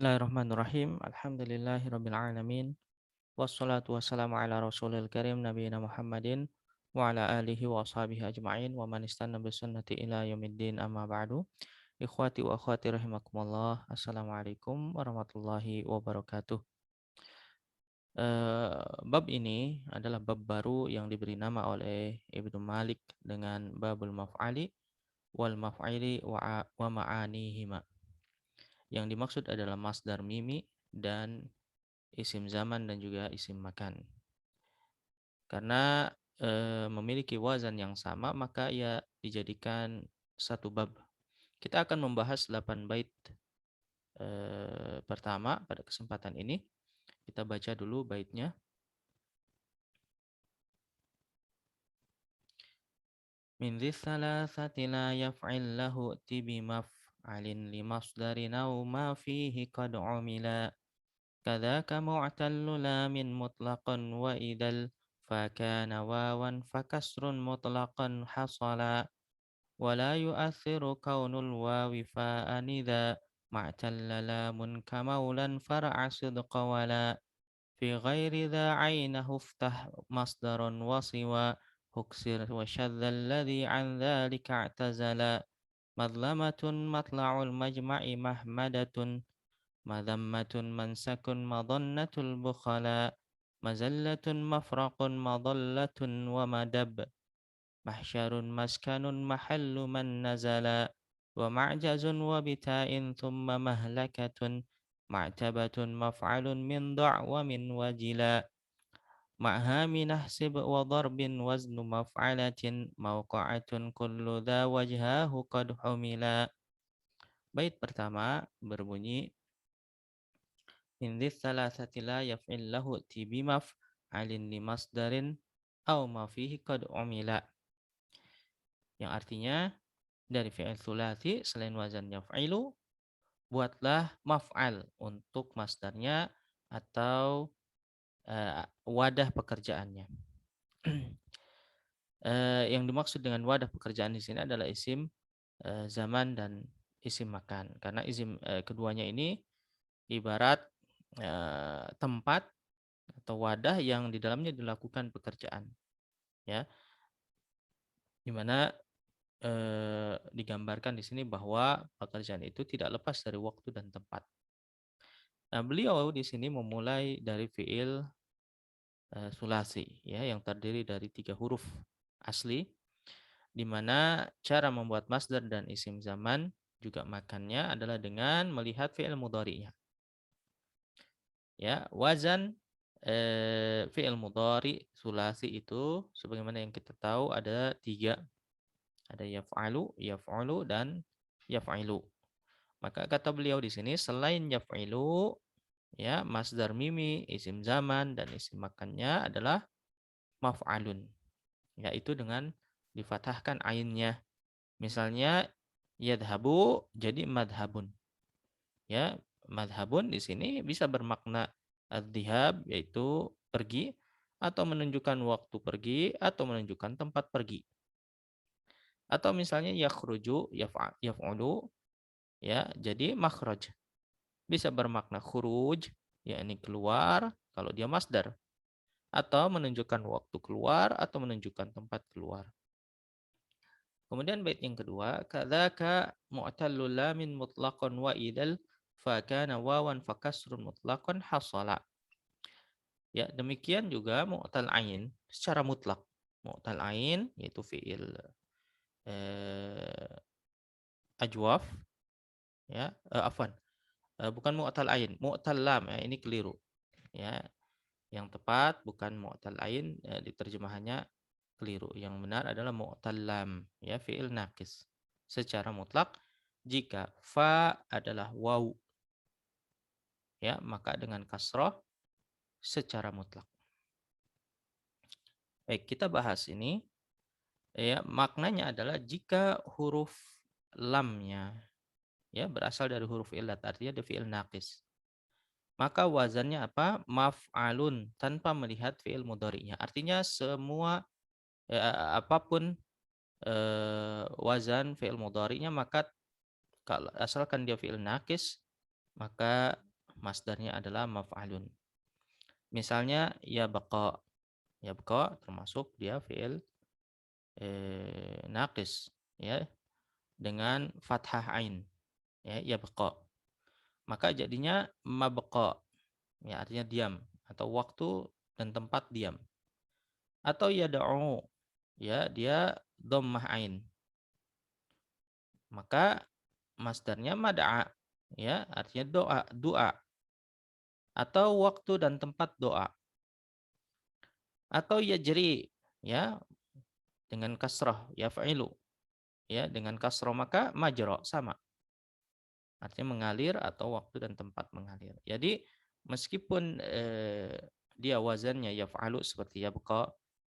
Bismillahirrahmanirrahim. Alhamdulillahirabbil alamin. Wassalatu wassalamu ala rasulil karim nabiyina Muhammadin wa ala alihi wa ashabihi ajma'in wa man istanna bi sunnati ila yaumiddin amma ba'du. Ikhwati wa akhwati rahimakumullah. Assalamualaikum warahmatullahi wabarakatuh. Bab ini adalah bab baru yang diberi nama oleh Ibnu Malik dengan babul maf'ali wal maf'ili wa ma'anihima. Yang dimaksud adalah masdar mimi dan isim zaman dan juga isim makan. Karena memiliki wazan yang sama, maka ia dijadikan satu bab. Kita akan membahas 8 bait pertama pada kesempatan ini. Kita baca dulu baitnya. Min dzalatsati la yaf'il lahu tibi maf'alin li masdarin aw ma fihi qad umila. كذاك معتل لام مطلقا وإذا فكان واوا فكسر مطلقا حصلا ولا يؤثر كون الواو فاء إذا معتل لام كمولا فرع صدق ولا في غير ذا عينه افتح مصدر وصوى هكسر وشذ الذي عن ذلك اعتزل مظلمة مطلع المجمع محمدة مذمة منسك مظنة البخلاء مزلة مفرق مضلة ومدب محشر مسكن محل من نزل ومعجز وبتاء ثم مهلكة معتبة مفعل من ضع ومن وجلا معها من احسب وضرب وزن مفعلة موقعة كل ذا وجهاه قد حملا. Bait pertama berbunyi min salasati la yaf'il lahu tibimaf alin li masdarin aw ma fihi qad umila, yang artinya dari fi'il tsulats selain wazan yaf'ilu buatlah maf'al untuk masdarnya atau wadah pekerjaannya. Yang dimaksud dengan wadah pekerjaan di sini adalah isim zaman dan isim makan, karena isim keduanya ini ibarat tempat atau wadah yang di dalamnya dilakukan pekerjaan, ya, di mana digambarkan di sini bahwa pekerjaan itu tidak lepas dari waktu dan tempat. Nah, beliau di sini memulai dari fiil sulasi, ya, yang terdiri dari 3 huruf asli, di mana cara membuat masdar dan isim zaman juga makannya adalah dengan melihat fiil mudhari'nya. Ya, wazan fi'il mudhari sulasi itu sebagaimana yang kita tahu ada 3. Ada yaf'alu, yaf'ulu, dan yaf'ilu. Maka kata beliau di sini selain yaf'ilu, ya, masdar mimi, isim zaman dan isim makannya adalah maf'alun, yaitu dengan difathahkan ainnya. Misalnya yadhabu jadi madhabun. Ya, madhabun di sini bisa bermakna adzihab yaitu pergi, atau menunjukkan waktu pergi, atau menunjukkan tempat pergi. Atau misalnya yakhruju yaf'ulu, ya, jadi makhraj. Bisa bermakna khuruj, yakni keluar kalau dia masdar, atau menunjukkan waktu keluar atau menunjukkan tempat keluar. Kemudian bait yang kedua, kadzaka mu'tallul lamin mutlaqan wa idal fa kana wawan fa kasrun mutlaqan hasala. Ya, demikian juga mu'tal ain secara mutlak. Mu'tal ain yaitu fiil eh, ajwaf, ya, afwan, bukan mu'tal ain, mu'tal lam, ya, ini keliru. Ya, yang tepat bukan mu'tal ain, di terjemahannya keliru. Yang benar adalah mu'tal lam, ya, fiil naqis. Secara mutlak jika fa adalah waw, ya, maka dengan kasroh secara mutlak. Baik, kita bahas ini. Ya, maknanya adalah jika huruf lamnya, ya, berasal dari huruf illat, artinya dari fiil naqis, maka wazannya apa? Maf'alun, tanpa melihat fiil mudhari'nya. Artinya semua apapun wazan fiil mudhari'nya, maka kalau asalkan dia fiil naqis, maka masdarnya adalah maf'alun. Misalnya yabqa termasuk dia fi'il naqis ya, dengan fathah ain ya, yabqa. Maka jadinya mabqa ya, artinya diam atau waktu dan tempat diam. Atau yad'u ya, dia dhammah ain. Maka masdarnya mad'a ya, artinya doa atau waktu dan tempat doa. Atau yajri ya, dengan kasrah yaf'ilu ya, dengan kasrah maka majra sama. Artinya mengalir atau waktu dan tempat mengalir. Jadi meskipun dia wazannya yaf'alu seperti yabqa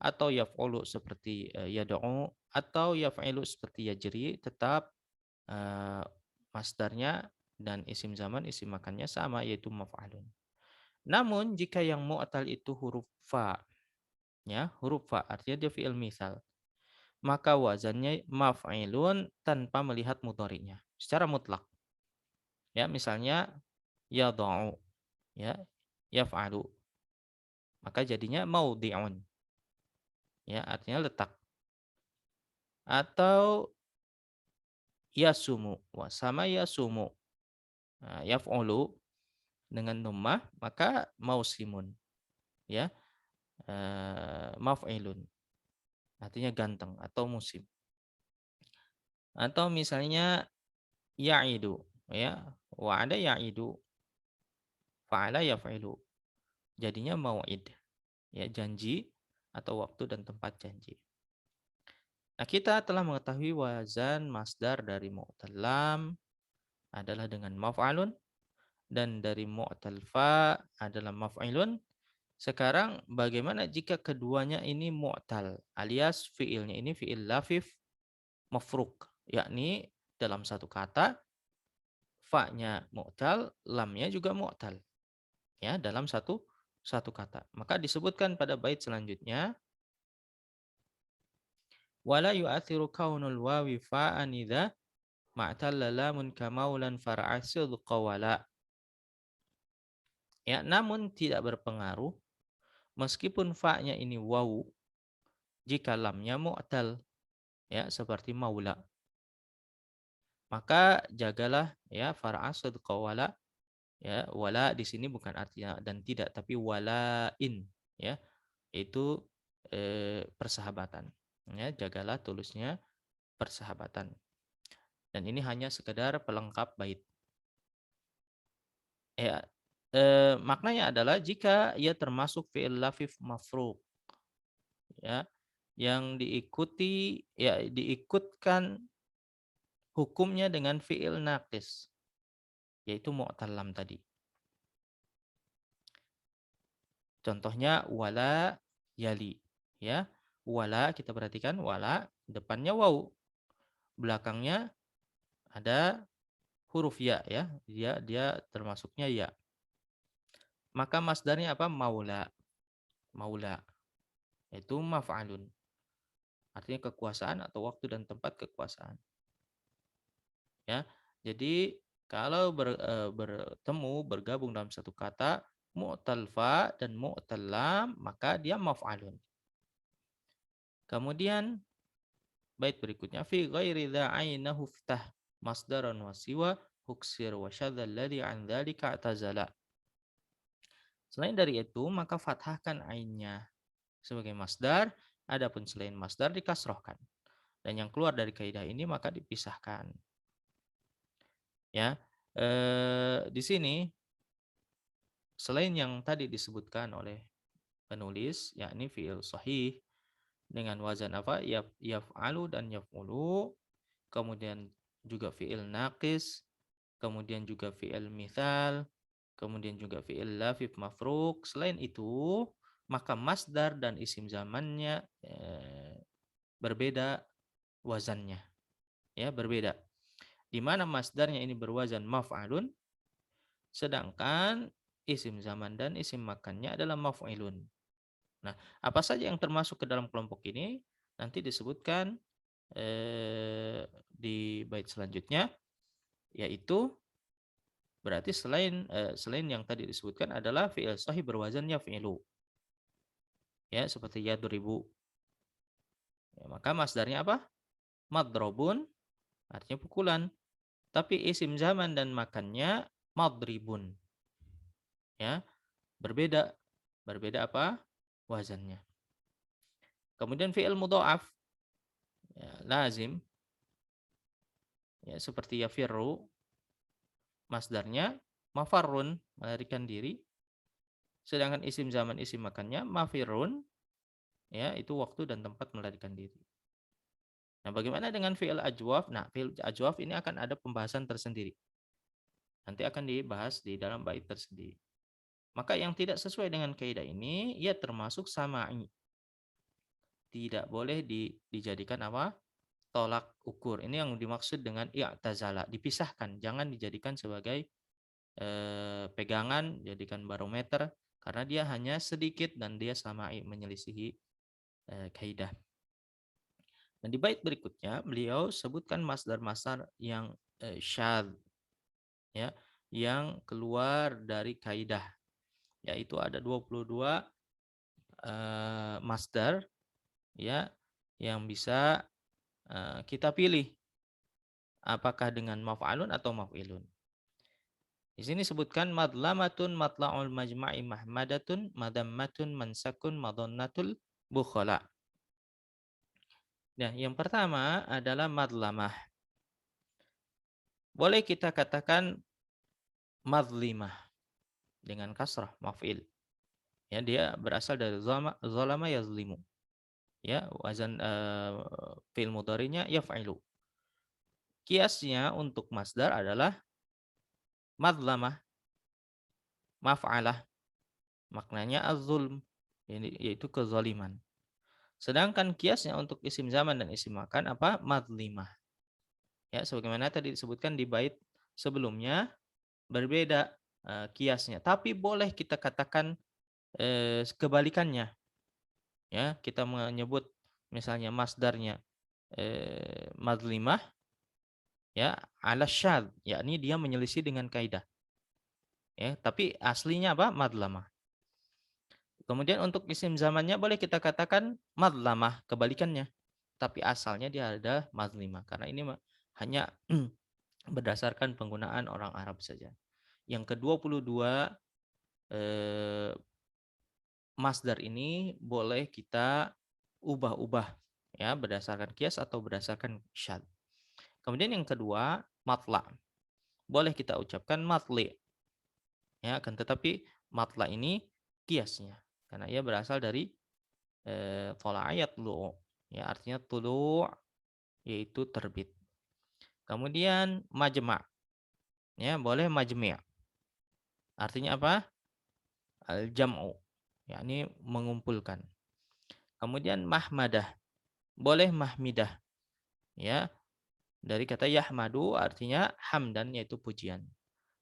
atau yaf'ulu seperti yad'u atau yaf'ilu seperti yajri, tetap eh, masdarnya dan isim zaman isim makannya sama, yaitu maf'alun. Namun jika yang mu'tal itu huruf fa ya, huruf fa artinya dia fi'il misal, maka wazannya maf'ilun tanpa melihat mudhari'nya secara mutlak. Ya, misalnya yad'u ya, yaf'alu. Maka jadinya maudhi'un. Ya, artinya letak. Atau yasumu, sama yasumu. Nah, yaf'ulu dengan dhammah maka mausimun. Ya, maf'ilun. Artinya ganteng atau musim. Atau misalnya ya'idu ya, wa'ada ya'idu, fa'ala yaf'ilu. Jadinya mau'id ya, janji atau waktu dan tempat janji. Nah, kita telah mengetahui wazan masdar dari mu'tal lam adalah dengan maf'alun dan dari mu'tal fa adalah maf'ilun. Sekarang bagaimana jika keduanya ini mu'tal alias fiilnya ini fiil lafif mafruk, yakni dalam satu kata fa-nya mu'tal, lamnya juga mu'tal ya, dalam satu kata. Maka disebutkan pada bait selanjutnya, wala yu'athiru kaunul wawi fa'an idza ma'talla lamun kamaulan far'a sidqa wala. Ya, namun tidak berpengaruh meskipun fa-nya ini wawu jika lamnya mu'tal ya, seperti maula. Maka jagalah ya far'a sidqa wala ya, wala di sini bukan artinya dan tidak tapi walain ya, itu persahabatan. Ya, jagalah tulusnya persahabatan. Dan ini hanya sekedar pelengkap bait. Ya, maknanya adalah jika ia termasuk fi'il lafif mafruq ya, yang diikutkan hukumnya dengan fi'il naqis, yaitu mu'tal lam tadi. Contohnya wala yali ya. Wala, kita perhatikan wala depannya waw, belakangnya ada huruf ya ya. Dia termasuknya ya. Maka masdarnya apa? Maula. Maula. Itu maf'alun. Artinya kekuasaan atau waktu dan tempat kekuasaan. Ya. Jadi kalau bergabung dalam satu kata mu'tal fa dan mu'tal lam, maka dia maf'alun. Kemudian bait berikutnya fi ghairi dza'ainahu ftah masdaran wa siwa huksir wa syadzal ladzi an dzalika i'tazala. Selain dari itu, maka fathahkan ainnya sebagai masdar, adapun selain masdar dikasrohkan. Dan yang keluar dari kaidah ini maka dipisahkan. Ya. Di sini selain yang tadi disebutkan oleh penulis yakni fi'il sahih dengan wazan apa? Yaf'alu dan yaf'ulu, kemudian juga fi'il naqis, kemudian juga fi'il mithal, kemudian juga fi'il lafif mafruk. Selain itu, maka masdar dan isim zamannya berbeda wazannya. Ya, berbeda. Di mana masdarnya ini berwazan maf'alun, sedangkan isim zaman dan isim makannya adalah maf'ilun. Nah, apa saja yang termasuk ke dalam kelompok ini nanti disebutkan di bait selanjutnya, yaitu Berarti selain yang tadi disebutkan adalah fi'il sahih berwazan yaf'ilu. Ya, seperti yadribu. Ya, maka masdarnya apa? Madrobun, artinya pukulan. Tapi isim zaman dan makannya madribun. Ya, berbeda. Berbeda apa? Wazannya. Kemudian fi'il mudha'af, ya, lazim, ya, seperti yafirru, masdarnya mafarrun, melarikan diri. Sedangkan isim zaman isim makannya mafirun, ya, itu waktu dan tempat melarikan diri. Nah, bagaimana dengan fi'il ajwaf? Nah, fi'il ajwaf ini akan ada pembahasan tersendiri. Nanti akan dibahas di dalam bait tersendiri. Maka yang tidak sesuai dengan kaidah ini, ia termasuk sama'i. Tidak boleh dijadikan apa? Tolak ukur. Ini yang dimaksud dengan i'tazala, dipisahkan, jangan dijadikan sebagai pegangan, jadikan barometer karena dia hanya sedikit dan dia sama'i, menyelisihi kaidah. Dan di bait berikutnya beliau sebutkan masdar-masdar yang syadz, ya, yang keluar dari kaidah, yaitu ada 22 masdar, ya, yang bisa kita pilih apakah dengan maf'alun atau maf'ilun. Di sini sebutkan madlamatun matla'ul majma'i mahmadatun madammatun mansakun madonnatul bukhala. Nah, yang pertama adalah madlamah. Boleh kita katakan madlimah dengan kasrah maf'il. Ya, dia berasal dari zalama yazlimu. Ya, wazan fi'il mudhari'nya yaf'ilu. Kiasnya untuk masdar adalah madlamah, maf'alah. Maknanya az-zulm, yaitu kezaliman. Sedangkan kiasnya untuk isim zaman dan isim makan apa? Madlimah. Ya, sebagaimana tadi disebutkan di bait sebelumnya, berbeda kiasnya. Tapi boleh kita katakan kebalikannya. Ya, kita menyebut misalnya masdarnya madlimah, ya, ala syadz, yakni dia menyelisih dengan kaidah. Ya, tapi aslinya apa? Madlamah. Kemudian untuk isim zamannya boleh kita katakan madlamah, kebalikannya. Tapi asalnya dia ada madlimah. Karena ini hanya berdasarkan penggunaan orang Arab saja. Yang ke-22 masdar ini boleh kita ubah-ubah, ya, berdasarkan kias atau berdasarkan syad. Kemudian yang kedua, matla. Boleh kita ucapkan matli. Ya, akan tetapi matla ini kiasnya karena ia berasal dari ayat tulu', ya, artinya tulu' yaitu terbit. Kemudian majma', ya, boleh majmi'. Artinya apa? Al-jam'u, yakni mengumpulkan. Kemudian mahmadah, boleh mahmidah, ya, dari kata yahmadu artinya hamdan yaitu pujian.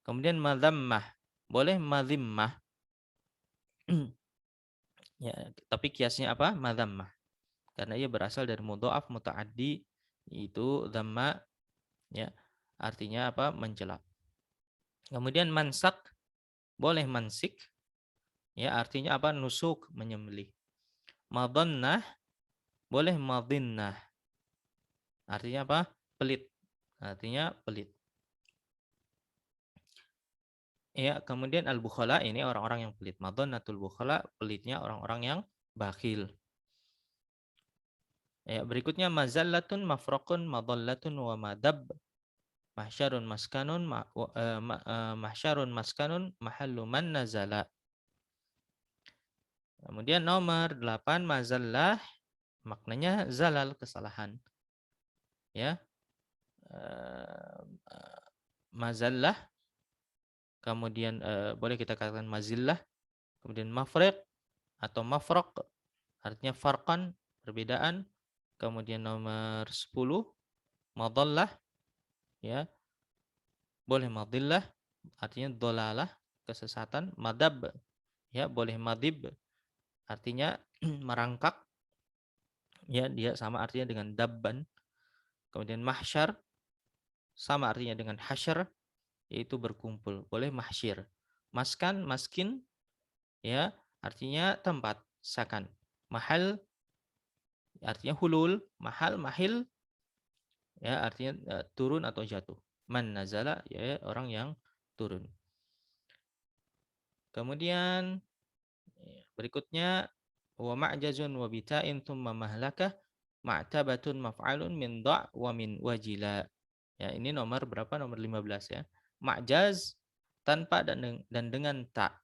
Kemudian madzammah, boleh madzimmah. Ya, tapi kiasnya apa? Madzammah. Karena ia berasal dari mudha'af muta'addi, yaitu dhamma, ya, artinya apa? Mencela. Kemudian mansak, boleh mansik, ya, artinya apa? Nusuk, menyembelih. Madannah, boleh madinnah. Artinya apa? Pelit. Artinya pelit. Ya, kemudian al-bukhala ini orang-orang yang pelit. Madonnatul bukhala, pelitnya orang-orang yang bakhil. Ya, berikutnya mazallatun mafraqun madallatun wa madab. Mahsyarun maskanun mahsyarun maskanun mahallu man nazala. Kemudian nomor 8 mazallah, maknanya zalal, kesalahan. Ya. Mazallah, kemudian boleh kita katakan mazillah, kemudian mafriq atau mafraq, artinya farqan, perbedaan. Kemudian nomor 10 madallah, ya, boleh madillah, artinya dolalah, kesesatan. Madab, ya, boleh madib, artinya merangkak, ya, dia sama artinya dengan dabban. Kemudian mahsyar sama artinya dengan hasyar, yaitu berkumpul. Boleh mahsyir. Maskan, maskin, ya, artinya tempat, sakan. Mahal artinya hulul, mahal, mahil, ya, artinya turun atau jatuh. Man nazala, ya, orang yang turun. Kemudian berikutnya wa ma'jazun wa bita'in thumma mahlakah ma'tabatun maf'alun min dha' wa min wajila. Ya, ini nomor berapa? Nomor 15 ya. Ma'jaz tanpa dan dengan ta.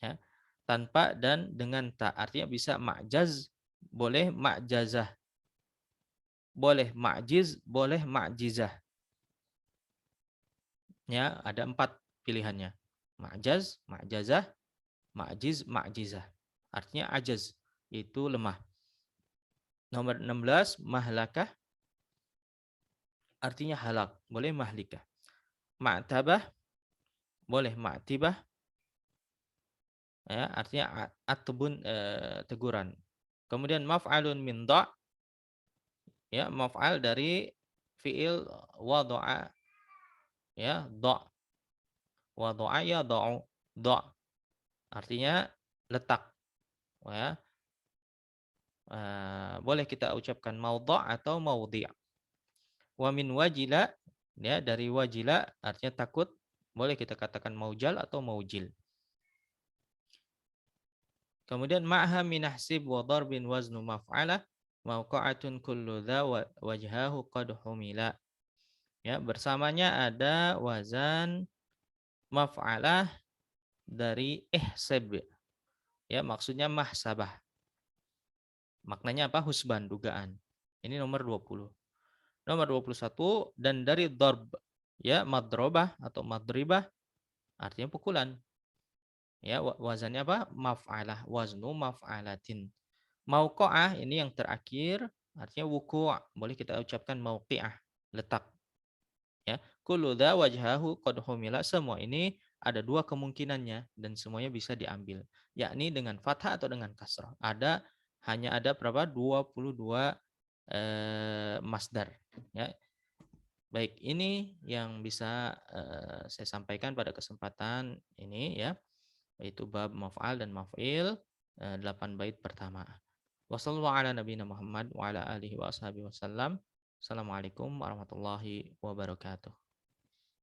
Ya. Tanpa dan dengan ta. Artinya bisa ma'jaz, boleh ma'jazah. Boleh ma'jiz, boleh ma'jizah. Ya, ada 4 pilihannya. Ma'jaz, ma'jazah, ma'jiz, ma'jizah. Artinya ajaz, itu lemah. Nomor 16, mahlakah, artinya halak, boleh mahlikah. Ma'tabah, boleh ma'tibah, ya, artinya atbun, teguran. Kemudian maf'alun min dha', ya, maf'al dari fiil wada'a, ya, dha'. Wada'a ya dha'u, dha'. Artinya letak, ya. Boleh kita ucapkan maudha' atau maudhi'. Wa min wajila, ya, dari wajila artinya takut, boleh kita katakan maujal atau maujil. Kemudian ma'ha min ahsib wa darbin waznu maf'alah mauqa'atun kullu dha wajhahu qad humila. Ya, bersamanya ada wazan maf'alah dari ihsab. Ya, maksudnya mahsabah. Maknanya apa? Husban, dugaan. Ini nomor 20. Nomor 21, dan dari darb, ya, madrobah atau madribah artinya pukulan. Ya, wazannya apa? Maf'alah, waznu maf'alatin. Mauqa'ah ini yang terakhir, artinya wuku'. Boleh kita ucapkan mauqi'ah, letak. Ya, kullu dha wajhahu qad humila, semua ini ada dua kemungkinannya dan semuanya bisa diambil, yakni dengan fathah atau dengan kasrah. Hanya ada berapa? 22 masdar, ya. Baik, ini yang bisa saya sampaikan pada kesempatan ini, ya, yaitu bab maf'al dan maf'il, 8 bait pertama. Wassallallahu ala nabiyina Muhammad wa ala alihi wa ashabihi wasallam. Assalamualaikum warahmatullahi wabarakatuh.